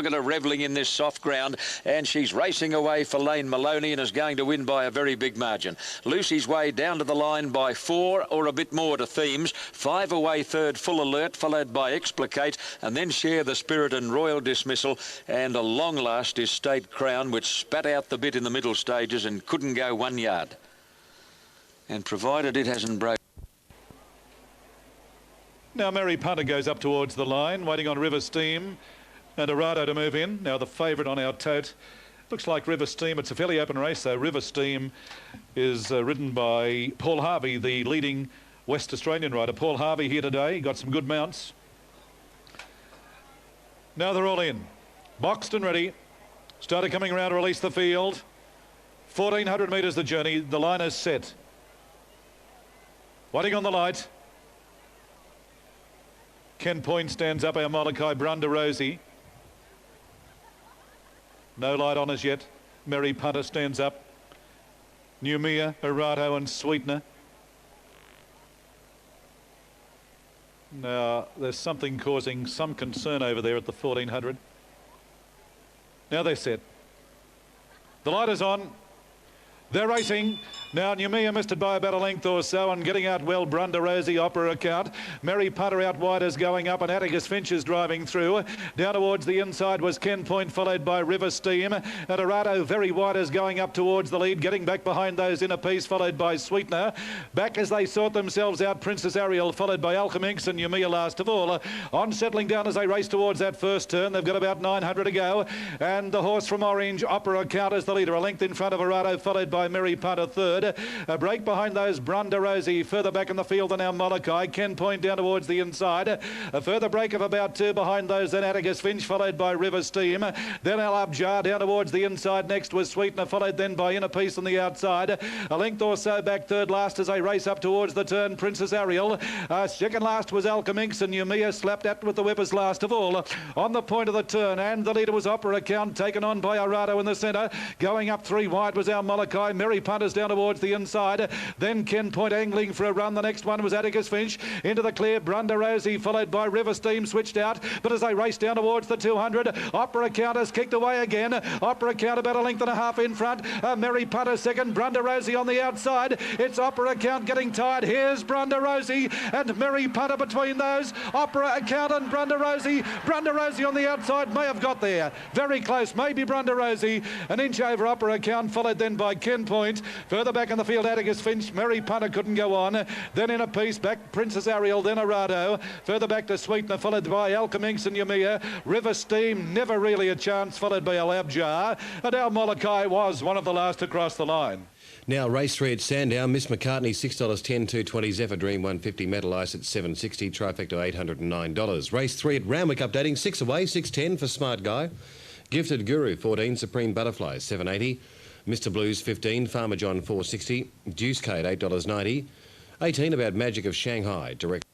Look at her revelling in this soft ground, and she's racing away for Lane Maloney and is going to win by a very big margin. Lucy's Way down to the line by 4 or a bit more to Themes. 5 away third, Full Alert, followed by Explicate, and then Share the Spirit and Royal Dismissal. And a long last is State Crown, which spat out the bit in the middle stages and couldn't go 1 yard. And provided it hasn't broken. Now Mary Punter goes up towards the line, waiting on River Steam and Arado to move in. Now the favourite on our tote. Looks like River Steam. It's a fairly open race, though. River Steam is ridden by Paul Harvey, the leading West Australian rider. Paul Harvey here today. Got some good mounts. Now they're all in. Boxed and ready. Started coming around to release the field. 1,400 metres the journey. The line is set. Waiting on the light. Ken Point stands up. Our Molokai, Brunda Rosie. No light on as yet. Mary Punter stands up. Numia, Arado and Sweetener. Now, there's something causing some concern over there at the 1,400. Now they're set. The light is on. They're racing. Now Numia missed it by about a length or so and getting out well. Brunda Rosie, Opera Account. Mary Punter out wide is going up and Atticus Finch is driving through. Down towards the inside was Ken Point, followed by River Steam. And Arado very wide is going up towards the lead, getting back behind those in a piece, followed by Sweetener. Back as they sort themselves out, Princess Ariel, followed by Alcheminx and Numia last of all. On settling down as they race towards that first turn. They've got about 900 to go. And the horse from Orange, Opera Account, is the leader, a length in front of Arado, followed by Mary Punter third. A break behind those, Brunda Rosie. Further back in the field than our Molokai. Ken Point down towards the inside. A further break of about 2 behind those, then Atticus Finch, followed by River Steam. Then Al Abjar down towards the inside. Next was Sweetener, followed then by Inner Peace on the outside. A length or so back third last as they race up towards the turn, Princess Ariel. Second last was Alcheminx and Numia slapped at with the whippers last of all. On the point of the turn, and the leader was Opera Account, taken on by Arado in the centre. Going up 3 wide was our Molokai. Mary Punter's down towards the inside. Then Ken Point angling for a run. The next one was Atticus Finch. Into the clear, Brunda Rosie, followed by River Steam, switched out. But as they race down towards the 200, Opera Account has kicked away again. Opera Account about a length and a half in front. Mary Punter second, Brunda Rosie on the outside. It's Opera Account getting tired. Here's Brunda Rosie and Mary Punter between those. Opera Account and Brunda Rosie. Brunda Rosie on the outside may have got there. Very close, maybe Brunda Rosie. An inch over Opera Account, followed then by Ken Point. Further back in the field, Atticus Finch. Mary Punter couldn't go on. Then in a piece back, Princess Ariel, then Arado. Further back to Sweetener, followed by Alcheminx and Numia. River Steam, never really a chance, followed by Al Abjar. And our Molokai was one of the last to cross the line. Now, race 3 at Sandown. Miss McCartney, $6.10, $2.20. Zephyr Dream, $1.50. Metal Ice at $7.60. Trifecta, $809. Race 3 at Randwick updating. 6 away, $6.10 for Smart Guy. Gifted Guru, 14. Supreme Butterflies, $7.80. Mr. Blues, 15. Farmer John, $4.60. Juice Kate, $8.90. 18 about Magic of Shanghai. Direct.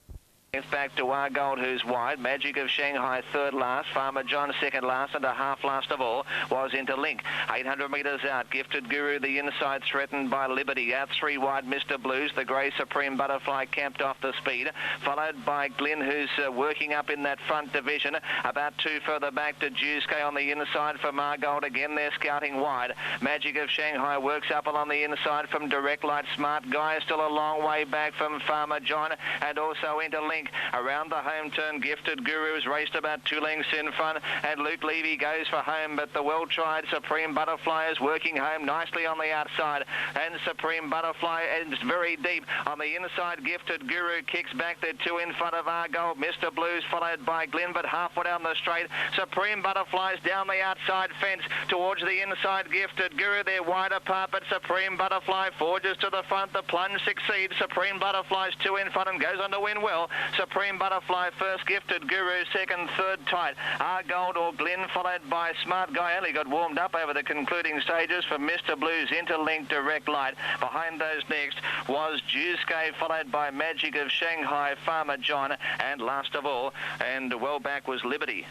Back to Wargold, who's wide. Magic of Shanghai third last. Farmer John second last, and a half last of all was Into Link. 800 metres out. Gifted Guru the inside, threatened by Liberty. Out 3 wide, Mr. Blues. The grey Supreme Butterfly camped off the speed, followed by Glyn, who's working up in that front division. About 2 further back to Juice K on the inside for Margold. Again, they're scouting wide. Magic of Shanghai works up along the inside from Direct Light. Smart Guy is still a long way back from Farmer John, and also Into Link. Around the home turn, Gifted Guru has raced about 2 lengths in front, and Luke Levy goes for home, but the well-tried Supreme Butterfly is working home nicely on the outside, and Supreme Butterfly is very deep on the inside. Gifted Guru kicks back. They're 2 in front of Argold. Mr. Blues followed by Glen, but halfway down the straight, Supreme Butterfly's down the outside fence towards the inside. Gifted Guru, they're wide apart, but Supreme Butterfly forges to the front. The plunge succeeds. Supreme Butterfly's 2 in front and goes on to win well. Supreme Butterfly first, Gifted Guru second, third tight. Argold or Glen, followed by Smart Guy. Only got warmed up over the concluding stages for Mr. Blues, Interlink, Direct Light. Behind those next was Juice-K, followed by Magic of Shanghai, Farmer John, and last of all, and well back was Liberty.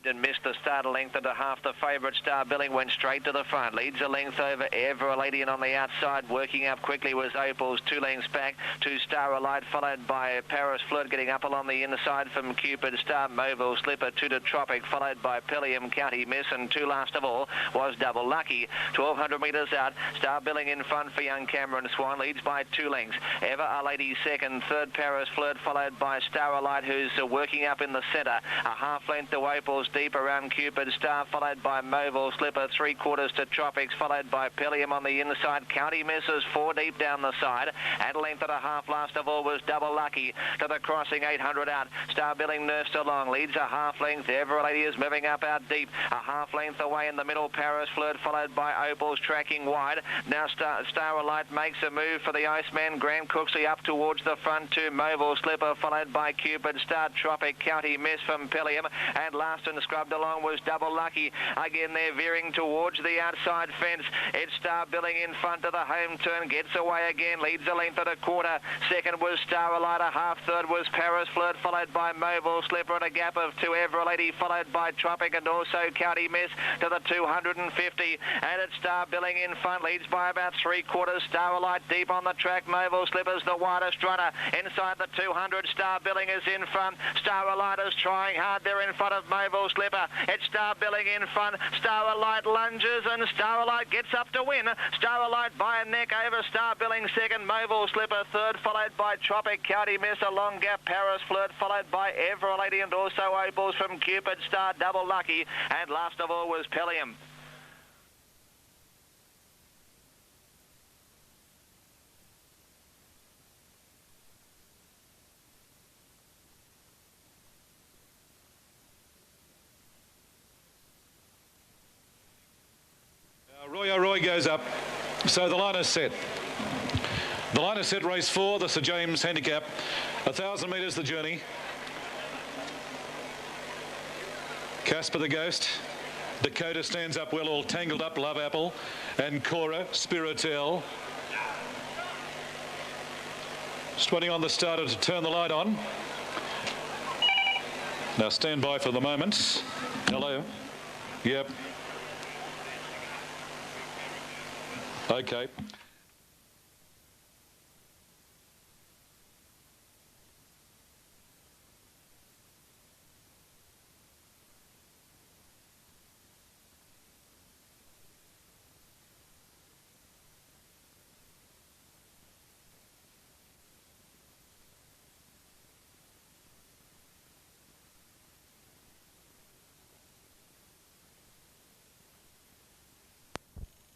and missed the start a length and a half. The favourite Star Billing went straight to the front. Leads a length over Ever a Lady, and on the outside working up quickly was Opals. 2 lengths back to Star Alight, followed by Paris Flirt, getting up along the inside from Cupid Star. Mobile Slipper 2 to Tropic, followed by Pellium, County Miss, and 2 last of all was Double Lucky. 1,200 metres out. Star Billing in front for young Cameron Swan, leads by 2 lengths. Ever a Lady second, third Paris Flirt, followed by Star Alight, who's working up in the centre. A half length to Opals, deep around Cupid Star, followed by Mobile Slipper, 3/4 to Tropics, followed by Pellium on the inside. County Misses 4 deep down the side. At a length and a half last of all was Double Lucky. To the crossing, 800 out. Star Billing nursed along, leads a half length. Ever a Lady is moving up out deep. A half length away in the middle, Paris Flirt, followed by Opals tracking wide. Now Star Alight makes a move for the Iceman. Graham Cooksley up towards the front to Mobile Slipper, followed by Cupid Star, Tropic, County Miss from Pellium, and last and scrubbed along was Double Lucky. Again, they're veering towards the outside fence. It's Star Billing in front of the home turn, gets away again, leads a length and a quarter. Second was Star Alight, a half. Third was Paris Flirt, followed by Mobile Slipper at a gap of 2. Ever a Lady, followed by Tropic and also County Miss to the 250. And it's Star Billing in front, leads by about 3/4. Star Alight deep on the track. Mobile Slipper's the widest runner. Inside the 200, Star Billing is in front. Star Alight is trying hard. They're in front of Mobile Slipper. It's Star Billing in front. Star Alight lunges and Star Alight gets up to win. Star Alight by a neck over Star Billing second. Mobile Slipper third, followed by Tropic, County Miss, a long gap. Paris Flirt, followed by Ever a Lady and also Opals from Cupid Star, Double Lucky, and last of all was Pellium. Roy O'Roy goes up, so the line is set. The line is set, race 4, the Sir James Handicap. 1,000 metres the journey. Casper the Ghost. Dakota stands up well, all tangled up, Love Apple. And Cora, Spiritel. Just waiting on the starter to turn the light on. Now stand by for the moment. Hello. Yep. Okay.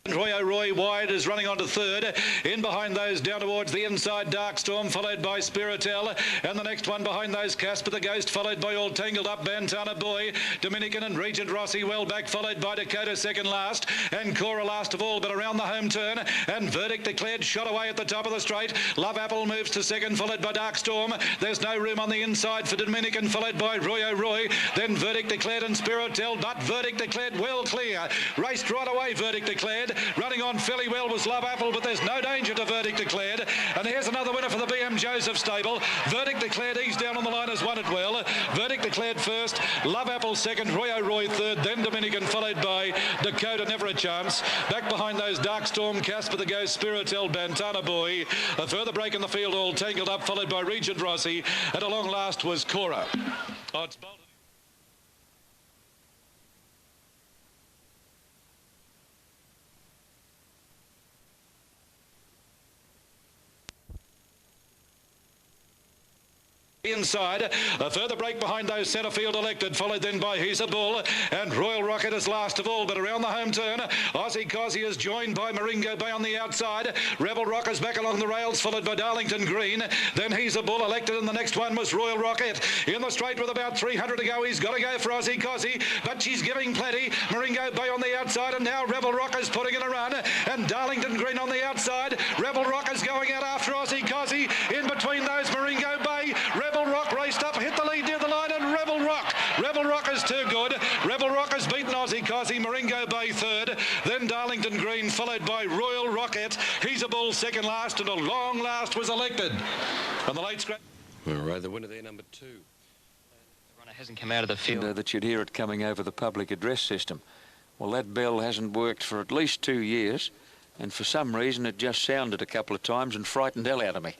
Roy O'Roy wide is running on to third. In behind those down towards the inside, Dark Storm, followed by Spiritel. And the next one behind those, Casper the Ghost, followed by All Tangled Up, Bantana Boy, Dominican and Regent Rossi well back, followed by Dakota second last. And Cora last of all, but around the home turn. And Verdict Declared shot away at the top of the straight. Love Apple moves to second, followed by Dark Storm. There's no room on the inside for Dominican, followed by Roy O'Roy. Then Verdict Declared and Spiritel, but Verdict Declared well clear. Raced right away, Verdict Declared. Running on fairly well was Love Apple, but there's no danger to Verdict Declared. And here's another winner for the BM Joseph stable. Verdict Declared, he's down on the line, has won it well. Verdict Declared first, Love Apple second, Roy O'Roy third, then Dominican, followed by Dakota, never a chance. Back behind those, Dark Storm, Casper the Ghost, Spiritel, Bantana Boy. A further break in the field, All Tangled Up, followed by Regent Rossi. And along last was Cora. Oh, it's bolted. Inside, a further break behind those centre field elected, followed then by He's a Bull and Royal Rocket is last of all, but around the home turn, Aussie Cozzy is joined by Maringo Bay on the outside. Rebel Rock is back along the rails, followed by Darlington Green. Then He's a Bull elected, and the next one was Royal Rocket. In the straight with about 300 to go, he's got to go for Aussie Cozzy, but she's giving plenty. Maringo Bay on the outside, and now Rebel Rock is putting in a run, and Darlington Green on the outside. Rebel Rock is going out after Aussie Cozzy. In between those, Maringo Bay. Rebel Rock raced up, hit the lead near the line, and Rebel Rock is too good. Rebel Rock has beaten Aussie Cozzy, Maringo Bay third, then Darlington Green, followed by Royal Rocket. He's a Bull second last, and a long last was elected. And the late scratch. All right, the winner there, number 2. Run hasn't come out of the field. And, that you'd hear it coming over the public address system. Well, that bell hasn't worked for at least 2 years, and for some reason it just sounded a couple of times and frightened hell out of me.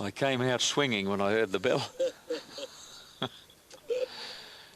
I came out swinging when I heard the bell.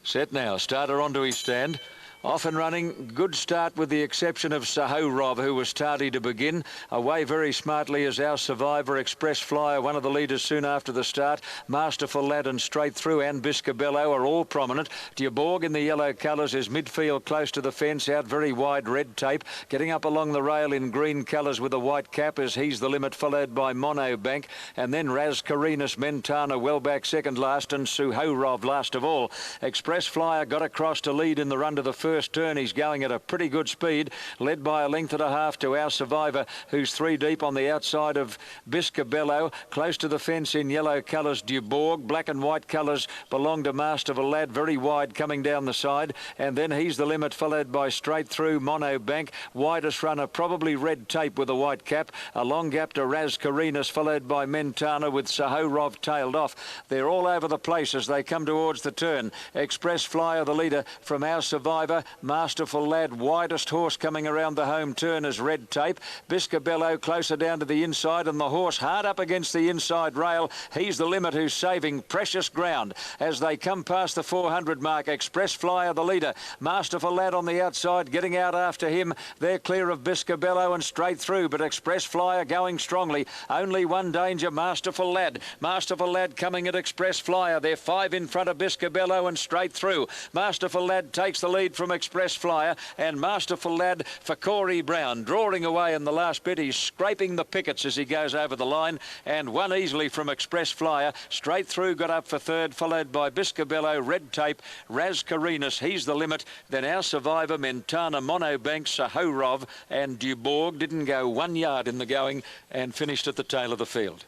Set now, starter onto his stand. Off and running, good start with the exception of Saho-Rov, who was tardy to begin. Away very smartly is Our Survivor, Express Flyer, one of the leaders soon after the start. Masterful Lad and Straight Through and Biscabello are all prominent. Dubourg in the yellow colours is midfield close to the fence, out very wide Red Tape. Getting up along the rail in green colours with a white cap as He's the Limit, followed by Monobank. And then Raz Carinus, Mentana well back second last, and Saho-Rov last of all. Express Flyer got across to lead in the run to the first turn. He's going at a pretty good speed, led by a length and a half to Our Survivor, who's 3 deep on the outside of Biscabello. Close to the fence in yellow colours, Dubourg. Black and white colours belong to Masterful Lad, very wide coming down the side. And then He's the Limit, followed by Straight Through, Monobank. Widest runner, probably Red Tape with a white cap. A long gap to Raz Carinus, followed by Mentana, with Saho-Rov tailed off. They're all over the place as they come towards the turn. Express Flyer, the leader from Our Survivor. Masterful Lad, widest horse coming around the home turn is Red Tape. Biscabello closer down to the inside, and the horse hard up against the inside rail. He's the Limit, who's saving precious ground as they come past the 400 mark. Express Flyer, the leader. Masterful Lad on the outside, getting out after him. They're clear of Biscabello and Straight Through, but Express Flyer going strongly. Only one danger, Masterful Lad. Masterful Lad coming at Express Flyer. They're 5 in front of Biscabello and Straight Through. Masterful Lad takes the lead from Express Flyer, and Masterful Lad for Corey Brown, drawing away in the last bit. He's scraping the pickets as he goes over the line, and won easily from Express Flyer. Straight Through got up for third, followed by Biscabello, Red Tape, Raz Carinus, He's the Limit, then Our Survivor, Mentana, Monobank, Saho-Rov, and Dubourg. Didn't go 1 yard in the going and finished at the tail of the field.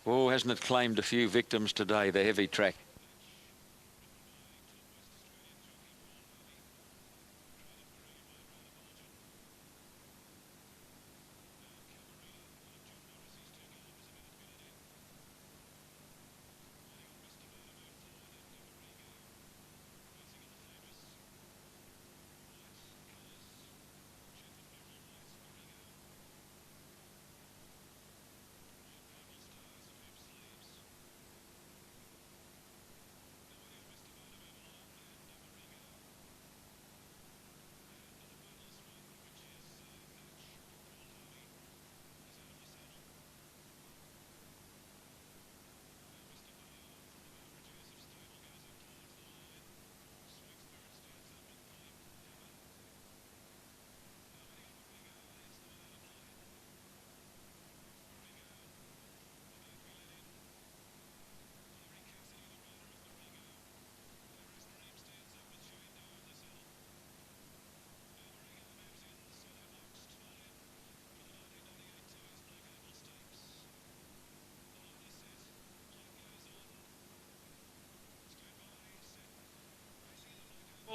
Oh, hasn't it claimed a few victims today, the heavy track?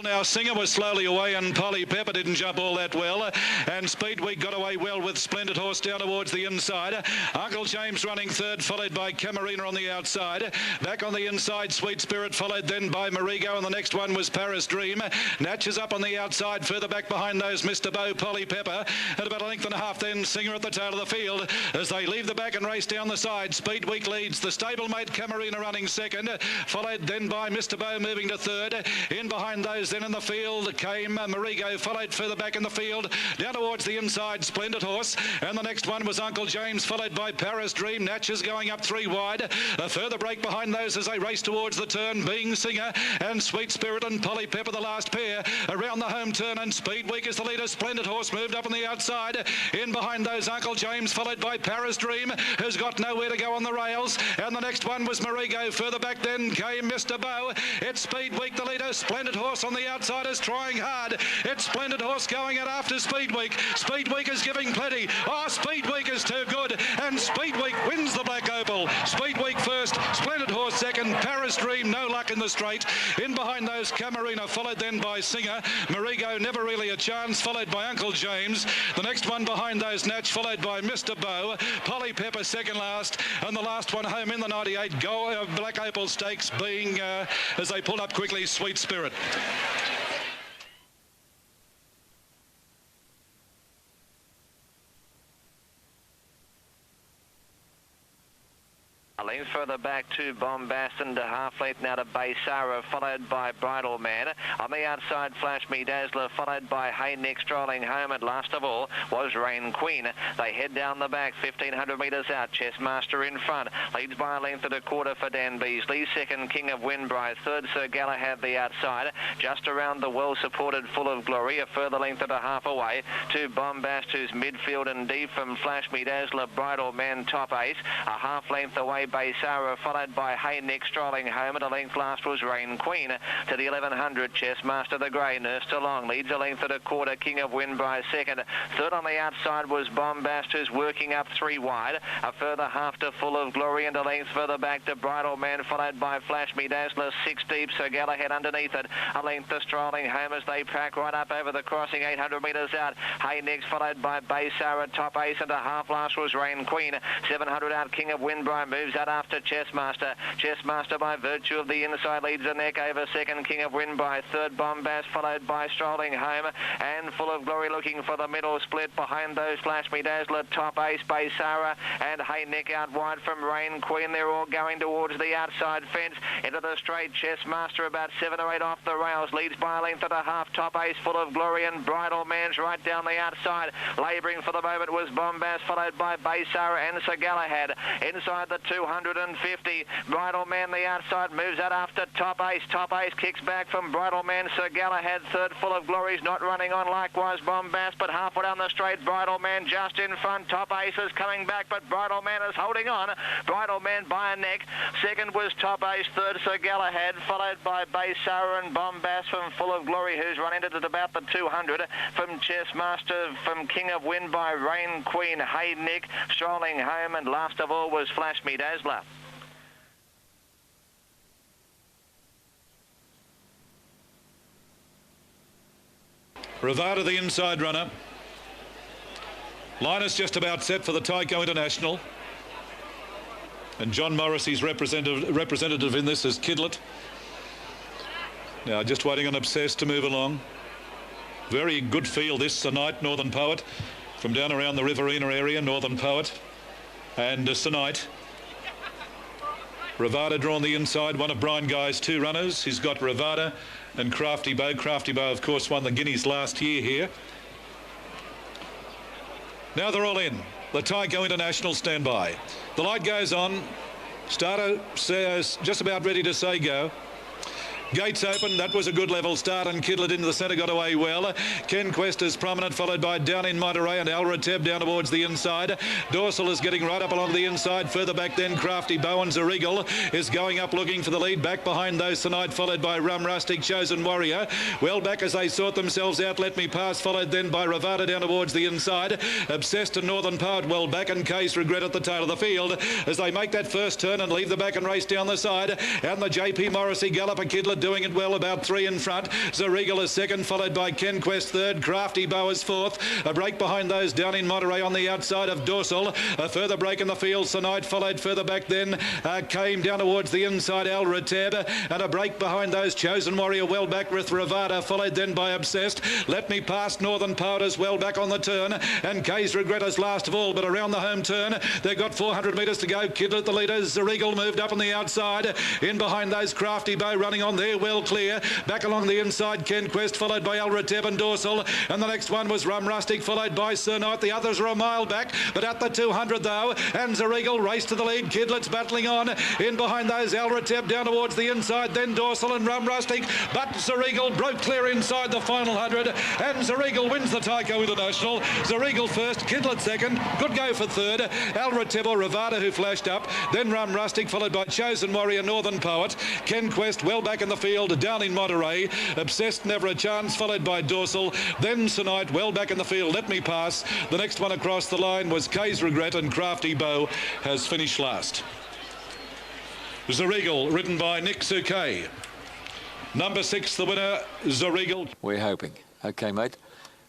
Now Singer was slowly away, and Polly Pepper didn't jump all that well, and Speedweek got away well with Splendid Horse down towards the inside. Uncle James running third, followed by Camarina on the outside. Back on the inside, Sweet Spirit, followed then by Marigo, and the next one was Paris Dream. Natchez up on the outside, further back behind those Mr. Bow, Polly Pepper, at about a length and a half then Singer at the tail of the field as they leave the back and race down the side. Speedweek leads, the stablemate Camarina running second, followed then by Mr. Bow moving to third. In behind those then in the field came Marigo, followed further back in the field down towards the inside Splendid Horse, and the next one was Uncle James, followed by Paris Dream. Natchez going up 3 wide. A further break behind those as they race towards the turn being Singer and Sweet Spirit and Polly Pepper, the last pair around the home turn, and Speedweek is the leader. Splendid Horse moved up on the outside. In behind those Uncle James, followed by Paris Dream, who's got nowhere to go on the rails, and the next one was Marigo. Further back then came Mr. Bow. It's Speedweek the leader, Splendid Horse on the the outsiders trying hard. It's Splendid Horse going out after Speedweek. Speedweek is giving plenty. Oh, Speedweek is too good. And Speedweek wins the Black Opal. Speedweek first, Splendid Horse second, Paris Dream, no luck in the straight. In behind those, Camarina, followed then by Singer. Marigo, never really a chance, followed by Uncle James. The next one behind those, Natch, followed by Mr. Bow. Polly Pepper second last. And the last one home in the 98 Black Opal Stakes being, as they pull up quickly, Sweet Spirit. A length further back to Bombast and a half length now to Baysara, followed by Bridal Man. On the outside, Flash Me Dazzler, followed by Hey Nick strolling home, and last of all was Rain Queen. They head down the back, 1,500 metres out. Chessmaster in front, leads by a length and a quarter for Dan Beasley. Second, King of Winbri. Third, Sir Galahad the outside. Just around the well-supported Full of Glory, a further length and a half away to Bombast, who's midfield and deep from Flash Me Dazzler, Bridal Man, top ace. A half length away, Baysara, followed by Hey Nick strolling home, and a length last was Rain Queen. To the 1100, Chessmaster the Grey, nursed along, leads a length and a quarter, King of Winbri second. Third on the outside was Bombast, who's working up three wide. A further half to Full of Glory, and a length further back to Bridal Man, followed by Flash Me Dazzler, six deep, Sir Galahad underneath it. A length to strolling home as they pack right up over the crossing, 800 metres out. Hey Nick's followed by Baysara, top ace, and a half last was Rain Queen. 700 out, King of Winbri moves out after Chessmaster. Chessmaster, by virtue of the inside, leads the neck over second, King of Winbri. Third, Bombast, followed by Strolling Home, and Full of Glory looking for the middle split. Behind those, Flash Me Dazzler, top ace, Baysara, and Hey Nick out wide from Rain Queen. They're all going towards the outside fence. Into the straight, Chessmaster about 7 or 8 off the rails, leads by a length and a half. Top ace, Full of Glory, and Bridal Man's right down the outside. Labouring for the moment was Bombast, followed by Baysara and Sir Galahad. Inside the 250, Bridal Man the outside moves out after Top Ace. Top Ace kicks back from Bridal Man. Sir Galahad third, Full of Glory's not running on, likewise Bombast, but halfway down the straight, Bridal Man just in front. Top Ace is coming back, but Bridal Man is holding on. Bridal Man by a neck. Second was Top Ace, third Sir Galahad, followed by Baysara and Bombast from Full of Glory, who's run into it about the 200. From Chessmaster, from King of Wind by Rain Queen, Hey Nick strolling home, and last of all was Flash Me Dazzler. Ravada, the inside runner. Line is just about set for the Tyco International. And John Morrissey's representative in this is Kidlet. Now just waiting on Obsessed to move along. Very good field this tonight, Northern Poet. From down around the Riverina area, Northern Poet. And tonight, Ravada drawn the inside, one of Brian Guy's two runners. He's got Ravada and Crafty Bow. Crafty Bow, of course, won the Guineas last year here. Now they're all in. The Tyco International standby. The light goes on. Starter says just about ready to say go. Gates open, that was a good level start, and Kidlet into the centre got away well. Ken Quest is prominent, followed by Down in Monterey and Al Rateb down towards the inside. Dorsal is getting right up along the inside. Further back then, Crafty Bow and Zerigal is going up looking for the lead. Back behind those tonight, followed by Rum Rustic, Chosen Warrior. Well back as they sort themselves out. Let Me Pass, followed then by Ravada down towards the inside. Obsessed and Northern Poet well back, and Case Regret at the tail of the field as they make that first turn and leave the back and race down the side. And the JP Morrissey Galloper Kidlet doing it well, about 3 in front. Zerigal is second, followed by Ken Quest third. Crafty Bow is fourth. A break behind those Down in Monterey on the outside of Dorsal. A further break in the field tonight, followed further back then came down towards the inside Al Rateb, and a break behind those Chosen Warrior well back with Ravada, followed then by Obsessed. Let Me Pass, Northern Poet as well back on the turn, and Kay's Regret is last of all, but around the home turn they've got 400 metres to go. Kidlet the leader. Zerigal moved up on the outside. In behind those Crafty Bow running on there well clear. Back along the inside, Ken Quest, followed by Al Rateb and Dorsal. And the next one was Rum Rustic, followed by Sir Knight. The others are a mile back, but at the 200 though. And Zerigal race to the lead. Kidlet's battling on. In behind those, Al Rateb down towards the inside, then Dorsal and Rum Rustic. But Zerigal broke clear inside the final 100. And Zerigal wins the Tyco International. Zerigal first, Kidlet second. Good go for third. Al Rateb or Ravada who flashed up. Then Rum Rustic, followed by Chosen Warrior, Northern Poet. Ken Quest well back in the field, down in Monterey. Obsessed, Never a Chance, followed by Dorsal. Then Tonight, well back in the field. Let Me Pass. The next one across the line was Kay's Regret, and Crafty Bow has finished last. Zeregal, ridden by Nick Suquet. Number 6, the winner, Zeregal. We're hoping. Okay, mate.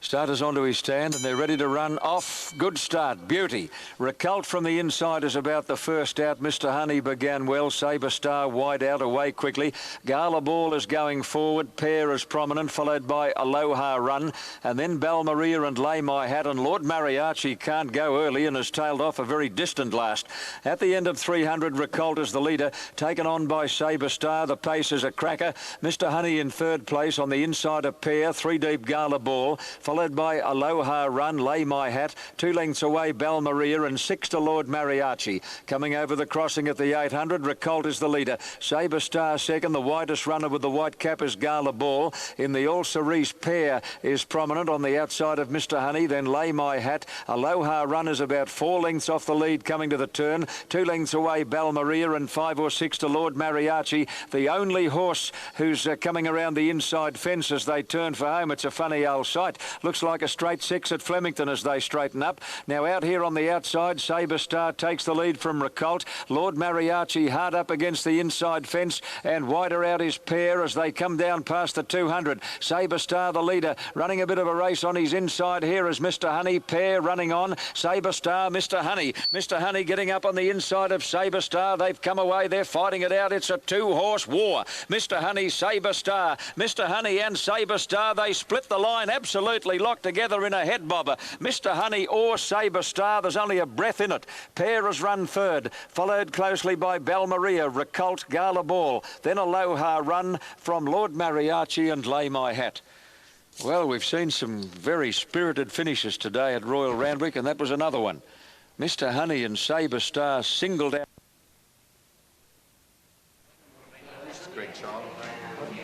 Starters onto his stand and they're ready to run off. Good start. Beauty. Recult from the inside is about the first out. Mr. Honey began well. Sabre Star wide out, away quickly. Gala Ball is going forward. Pair is prominent, followed by Aloha Run. And then Balmaria and Lay My Hat. And Lord Mariachi can't go early and has tailed off a very distant last. At the end of 300, Recult is the leader, taken on by Sabre Star. The pace is a cracker. Mr. Honey in third place on the inside of Pair. 3 deep Gala Ball, followed by Aloha Run, Lay My Hat, 2 lengths away Balmaria, and 6 to Lord Mariachi. Coming over the crossing at the 800, Recult is the leader. Sabre Star second. The widest runner with the white cap is Gala Ball. In the All Cerise, Pair is prominent on the outside of Mr. Honey, then Lay My Hat. Aloha Run is about 4 lengths off the lead coming to the turn. 2 lengths away Balmaria, and 5 or 6 to Lord Mariachi. The only horse who's coming around the inside fence as they turn for home. It's a funny old sight. Looks like a straight 6 at Flemington as they straighten up. Now out here on the outside, Sabre Star takes the lead from Recult. Lord Mariachi hard up against the inside fence, and wider out is Pair as they come down past the 200. Sabre Star the leader, running a bit of a race on his inside here is Mr. Honey. Pair running on. Sabre Star, Mr. Honey. Mr. Honey getting up on the inside of Sabre Star. They've come away. They're fighting it out. It's a 2-horse war. Mr. Honey, Sabre Star. Mr. Honey and Sabre Star, they split the line, absolutely locked together in a head bobber. Mr. Honey or Sabre Star, there's only a breath in it. Pair has run third, followed closely by Balmaria, Recult, Gala Ball, then Aloha Run from Lord Mariachi and Lay My Hat. Well, we've seen some very spirited finishes today at Royal Randwick, and that was another one. Mr. Honey and Sabre Star singled out. Greg Child.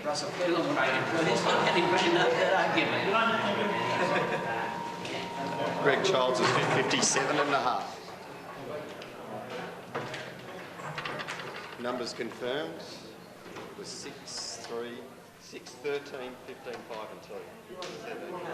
Russell, get along, Craig. It's not getting big enough that argument. Greg Childs has been 57.5. Numbers confirmed. It was 6, 3, 6, 13, 15, 5 and 2. 17.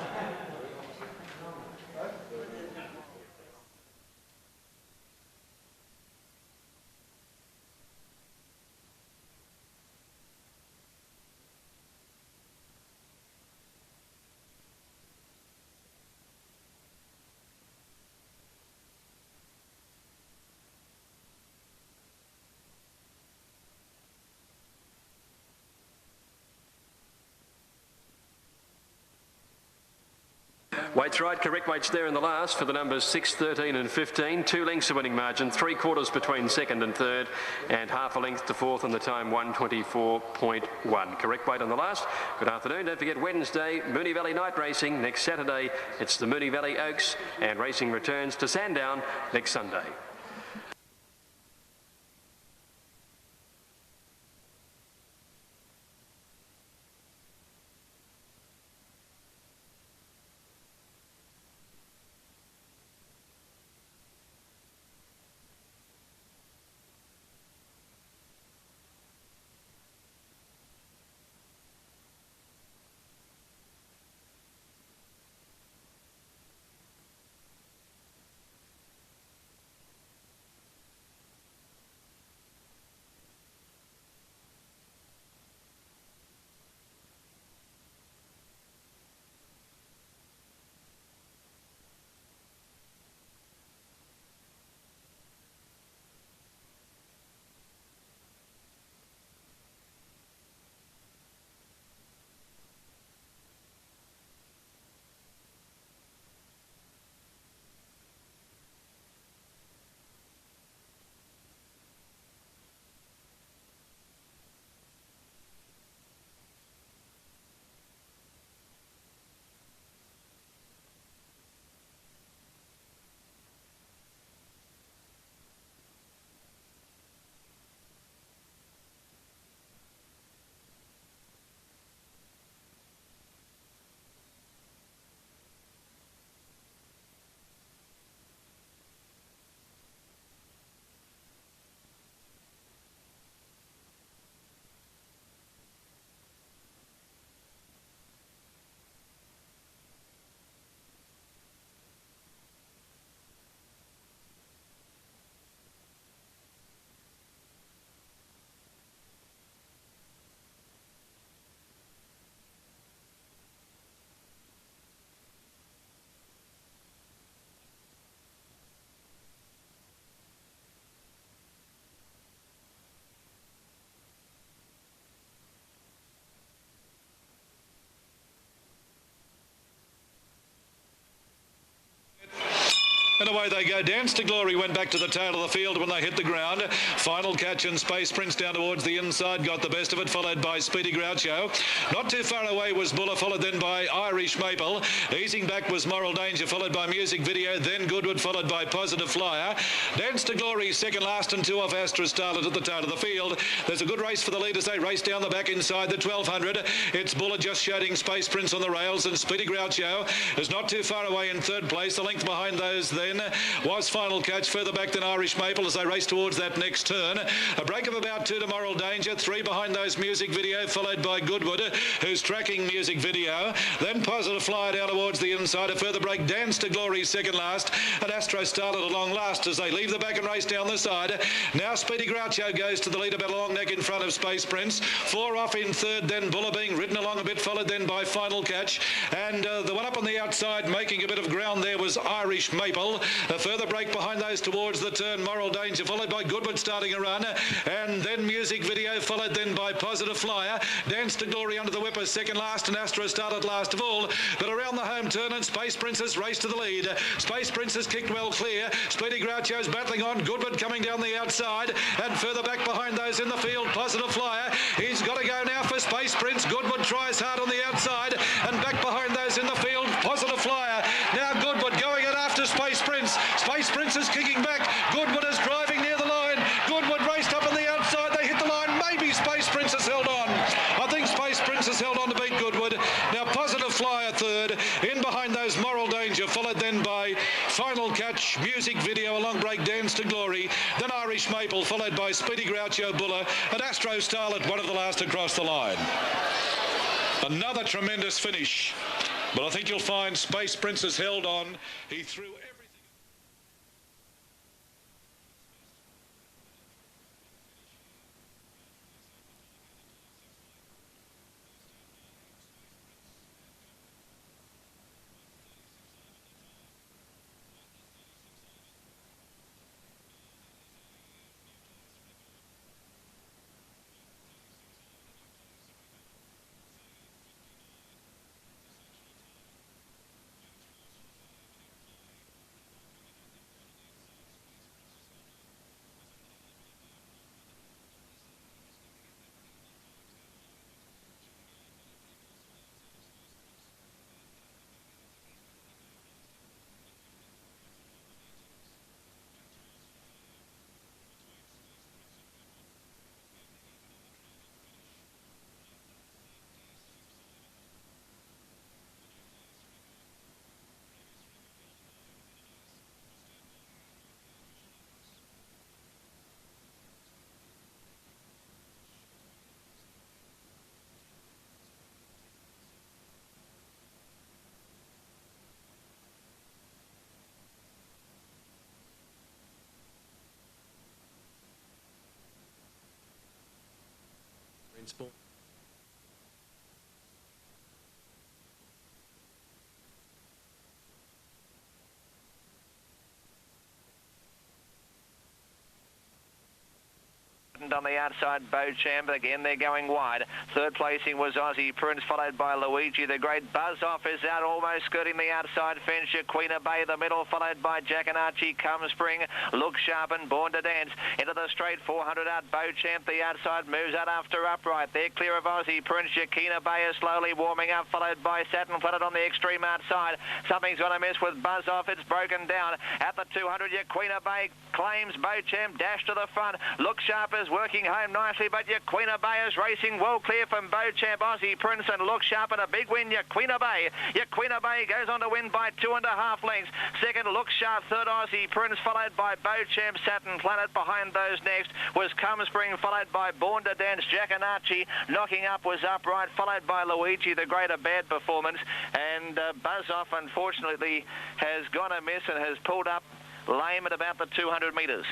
Weights right, correct weights there in the last for the numbers 6, 13 and 15. 2 lengths the winning margin, 3/4 between second and third, and half a length to fourth, and the time 1:24.1. Correct weight on the last. Good afternoon. Don't forget Wednesday, Moonee Valley Night Racing. Next Saturday, it's the Moonee Valley Oaks, and racing returns to Sandown next Sunday. And away they go. Dance to Glory went back to the tail of the field when they hit the ground. Final Catch and Space Prince down towards the inside got the best of it, followed by Speedy Groucho. Not too far away was Buller, followed then by Irish Maple. Easing back was Moral Danger, followed by Music Video, then Goodwood, followed by Positive Flyer. Dance to Glory second last and 2 off Astra Starlet at the tail of the field. There's a good race for the leaders. They race down the back inside the 1200. It's Buller just shading Space Prince on the rails, and Speedy Groucho is not too far away in third place. The length behind those then was Final Catch, further back than Irish Maple as they race towards that next turn. A break of about 2 to Moral Danger, 3 behind those Music Video, followed by Goodwood, who's tracking Music Video. Then Positive Flyer down towards the inside. A further break, Dance to Glory second last, and Astro Starlet along last as they leave the back and race down the side. Now Speedy Groucho goes to the lead about a long neck in front of Space Prince. 4 off in third, then Buller being ridden along a bit, followed then by Final Catch. And the one up on the outside making a bit of ground there was Irish Maple. A further break behind those towards the turn, Moral Danger, followed by Goodwood starting a run. And then Music Video, followed then by Positive Flyer. Dance to Glory under the whippers, second last, and Astro Starlet last of all. But around the home turn, and Space Princess race to the lead. Space Princess kicked well clear. Speedy Groucho's battling on. Goodwood coming down the outside. And further back behind those in the field, Positive Flyer. He's got to go now for Space Prince. Goodwood tries hard on the outside. And back behind those in the field, Positive Flyer. Now Goodwood going it after Space Prince. Space Prince is kicking back. Goodwood is driving near the line. Goodwood raced up on the outside. They hit the line. Maybe Space Prince has held on. I think Space Prince has held on to beat Goodwood. Now Positive Flyer third. In behind those Moral Danger, followed then by Final Catch, Music Video, a long break, Dance to Glory. Then Irish Maple, followed by Speedy Groucho, Buller, and Astro Starlet, one of the last across the line. Another tremendous finish. But I think you'll find Space Prince has held on. He threw everything. Sport. On the outside, Beauchamp. Again, they're going wide. Third placing was Aussie Prince, followed by Luigi. The Great. Buzz Off is out, almost skirting the outside fence. Queen Bay, the middle, followed by Jackanachi, Come Spring, Look Sharp and Born to Dance. Into the straight, 400 out. Beauchamp, the outside, moves out after Upright. They're clear of Aussie Prince. Yakina Bay is slowly warming up, followed by Saturn Planet on the extreme outside. Something's going to miss with Buzz Off. It's broken down. At the 200, Yaquina Bay claims Beauchamp, dash to the front. Look Sharp is working home nicely, but Yaquina Bay is racing well clear from Beauchamp, Aussie Prince, and Look Sharp, and a big win, Yaquina Bay. Yaquina Bay goes on to win by 2.5 lengths. Second, Look Sharp. Third, Aussie Prince, followed by Beauchamp, Saturn Planet. Behind those next was Come Spring, followed by Born to Dance, Jackanachi. Knocking up was Upright, followed by Luigi, the Great. A bad performance. And Buzz Off, unfortunately, has gone amiss and has pulled up lame at about the 200 metres.